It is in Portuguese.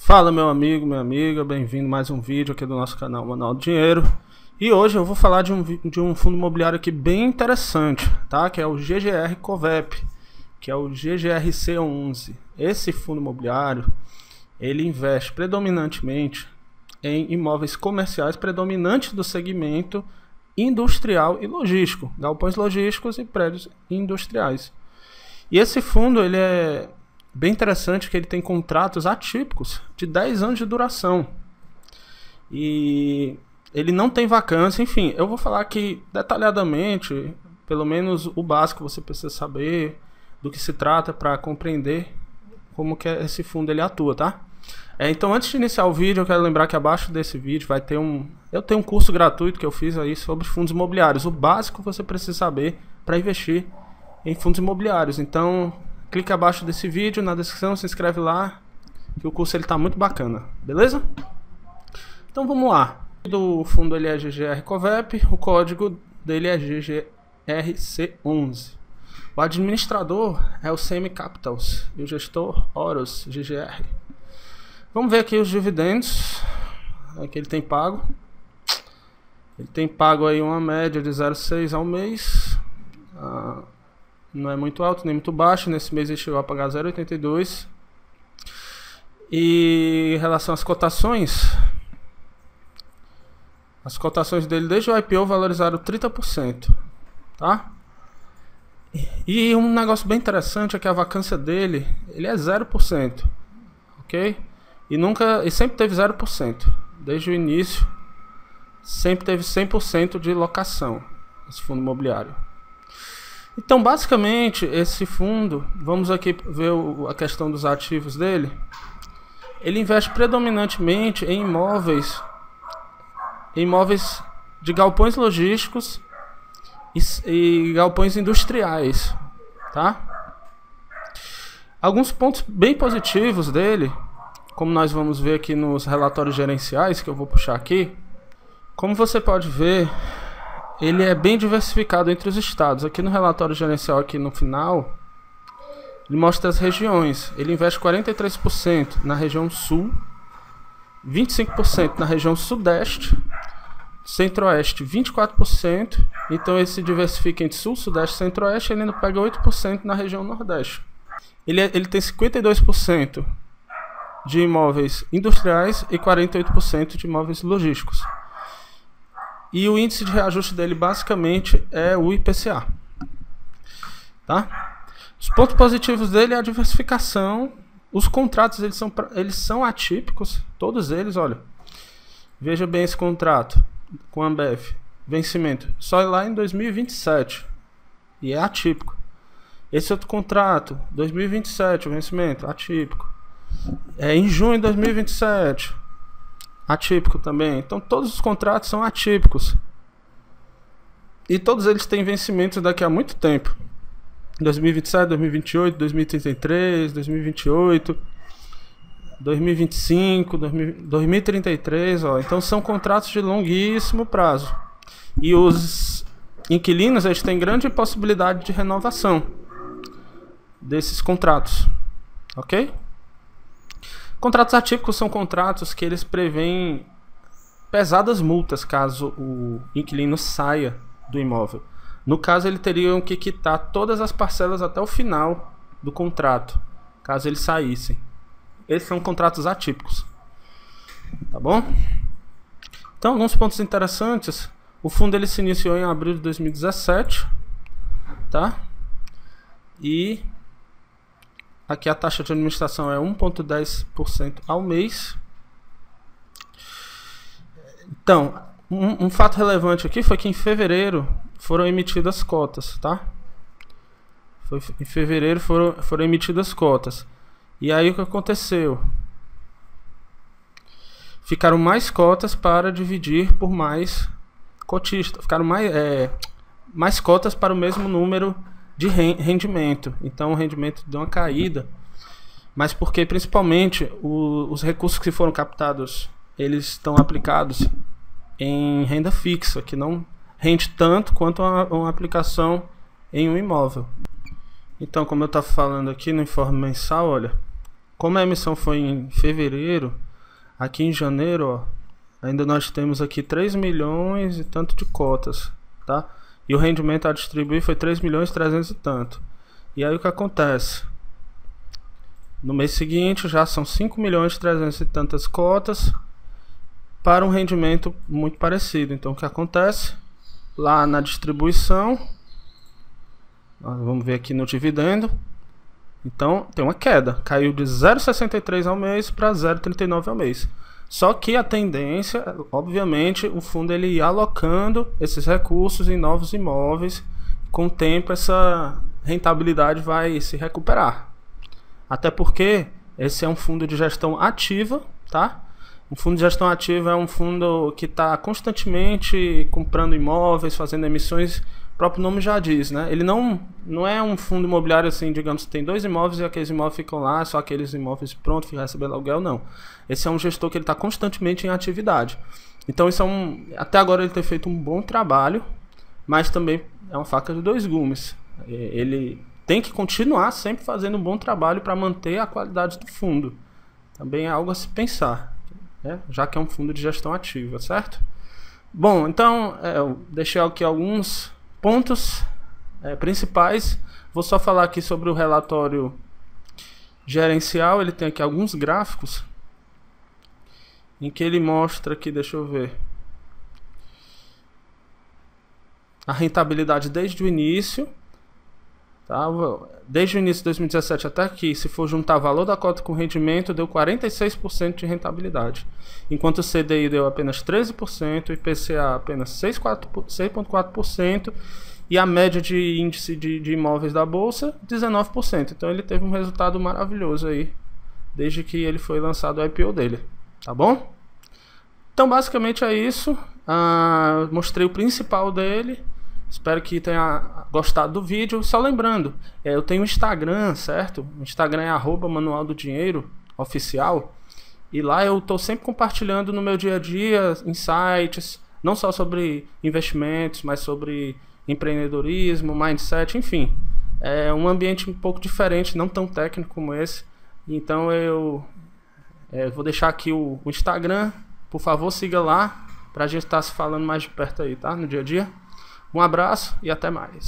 Fala meu amigo, minha amiga, bem-vindo a mais um vídeo aqui do nosso canal Manual do Dinheiro. E hoje eu vou falar de um fundo imobiliário aqui bem interessante, tá? Que é o GGR Covep, que é o GGRC11. Esse fundo imobiliário, ele investe predominantemente em imóveis comerciais, predominante do segmento industrial e logístico, galpões logísticos e prédios industriais. E esse fundo, ele é bem interessante que ele tem contratos atípicos de 10 anos de duração. E ele não tem vacância, enfim, eu vou falar aqui detalhadamente, pelo menos o básico você precisa saber do que se trata para compreender como que esse fundo ele atua, tá? Então antes de iniciar o vídeo, eu quero lembrar que abaixo desse vídeo vai ter eu tenho um curso gratuito que eu fiz aí sobre fundos imobiliários. O básico você precisa saber para investir em fundos imobiliários. Então clica abaixo desse vídeo, na descrição, se inscreve lá, que o curso ele tá muito bacana, beleza? Então vamos lá. O fundo ele é GGR Covep, o código dele é GGRC11. O administrador é o CM Capitals e o gestor Horus GGR. Vamos ver aqui os dividendos que ele tem pago. Ele tem pago aí uma média de 0,6 ao mês. Não é muito alto nem muito baixo. Nesse mês ele chegou a pagar 0,82. E em relação às cotações, as cotações dele desde o IPO valorizaram 30%, tá? E um negócio bem interessante é que a vacância dele, ele é 0%, ok? E sempre teve 0%, desde o início, sempre teve 100% de locação, esse fundo imobiliário. Então, basicamente, esse fundo, vamos aqui ver a questão dos ativos dele. Ele investe predominantemente em imóveis de galpões logísticos e galpões industriais, tá? Alguns pontos bem positivos dele, como nós vamos ver aqui nos relatórios gerenciais, que eu vou puxar aqui. Como você pode ver, ele é bem diversificado entre os estados. Aqui no relatório gerencial, aqui no final, ele mostra as regiões. Ele investe 43% na região sul, 25% na região sudeste, centro-oeste 24%. Então ele se diversifica entre sul, sudeste e centro-oeste. Ele ainda pega 8% na região nordeste. Ele tem 52% de imóveis industriais e 48% de imóveis logísticos. E o índice de reajuste dele basicamente é o IPCA, tá? Os pontos positivos dele é a diversificação. Os contratos eles são atípicos, todos eles, olha. Veja bem esse contrato com a Ambev, vencimento só lá em 2027 e é atípico. Esse outro contrato, 2027, o vencimento atípico. É em junho de 2027. Atípico também. Então todos os contratos são atípicos. E todos eles têm vencimentos daqui a muito tempo. 2027, 2028, 2033, 2028, 2025, 2033, ó. Então são contratos de longuíssimo prazo. E os inquilinos, eles têm grande possibilidade de renovação desses contratos. OK? Contratos atípicos são contratos que eles prevêem pesadas multas caso o inquilino saia do imóvel. No caso, ele teria que quitar todas as parcelas até o final do contrato, caso eles saíssem. Esses são contratos atípicos. Tá bom? Então, alguns pontos interessantes. O fundo ele se iniciou em abril de 2017, tá? E aqui a taxa de administração é 1,10% ao mês. Então, um fato relevante aqui foi que em fevereiro foram emitidas cotas, tá? Em fevereiro foram emitidas cotas. E aí o que aconteceu? Ficaram mais cotas para dividir por mais cotistas. Ficaram mais cotas para o mesmo número de rendimento. Então o rendimento deu uma caída, mas porque principalmente os recursos que foram captados, eles estão aplicados em renda fixa, que não rende tanto quanto uma aplicação em um imóvel. Então, como eu estava falando aqui no informe mensal, olha, como a emissão foi em fevereiro, aqui em janeiro, ó, ainda nós temos aqui 3 milhões e tanto de cotas, tá? E o rendimento a distribuir foi 3 milhões e 300 e tanto. E aí o que acontece? No mês seguinte já são 5 milhões e 300 e tantas cotas para um rendimento muito parecido. Então o que acontece? Lá na distribuição, nós vamos ver aqui no dividendo. Então tem uma queda, caiu de 0,63 ao mês para 0,39 ao mês. Só que a tendência, obviamente, o fundo ele ia alocando esses recursos em novos imóveis. Com o tempo essa rentabilidade vai se recuperar. Até porque esse é um fundo de gestão ativa, tá? Um fundo de gestão ativa é um fundo que está constantemente comprando imóveis, fazendo emissões. O próprio nome já diz, né? Ele não é um fundo imobiliário assim, digamos, que tem 2 imóveis e aqueles imóveis ficam lá, só aqueles imóveis prontos, fica recebendo aluguel, não. Esse é um gestor que ele está constantemente em atividade. Então isso é até agora ele tem feito um bom trabalho, mas também é uma faca de 2 gumes. Ele tem que continuar sempre fazendo um bom trabalho para manter a qualidade do fundo. Também é algo a se pensar, né? Já que é um fundo de gestão ativa, certo? Bom, então eu deixei aqui alguns pontos principais. Vou só falar aqui sobre o relatório gerencial. Ele tem aqui alguns gráficos em que ele mostra aqui, deixa eu ver, a rentabilidade desde o início, tá? Desde o início de 2017 até aqui, se for juntar valor da cota com rendimento, deu 46% de rentabilidade, enquanto o CDI deu apenas 13%, o IPCA apenas 6,4% e a média de índice de imóveis da Bolsa 19%. Então ele teve um resultado maravilhoso aí, desde que ele foi lançado o IPO dele, tá bom? Então basicamente é isso. Mostrei o principal dele. Espero que tenha gostado do vídeo. Só lembrando, eu tenho um Instagram, certo? O Instagram é @manualdodinheiro_oficial. E lá eu estou sempre compartilhando no meu dia a dia insights, não só sobre investimentos, mas sobre empreendedorismo, mindset, enfim. É um ambiente um pouco diferente, não tão técnico como esse. Então eu vou deixar aqui o Instagram. Por favor, siga lá, para a gente estar se falando mais de perto aí, tá? No dia a dia. Um abraço e até mais.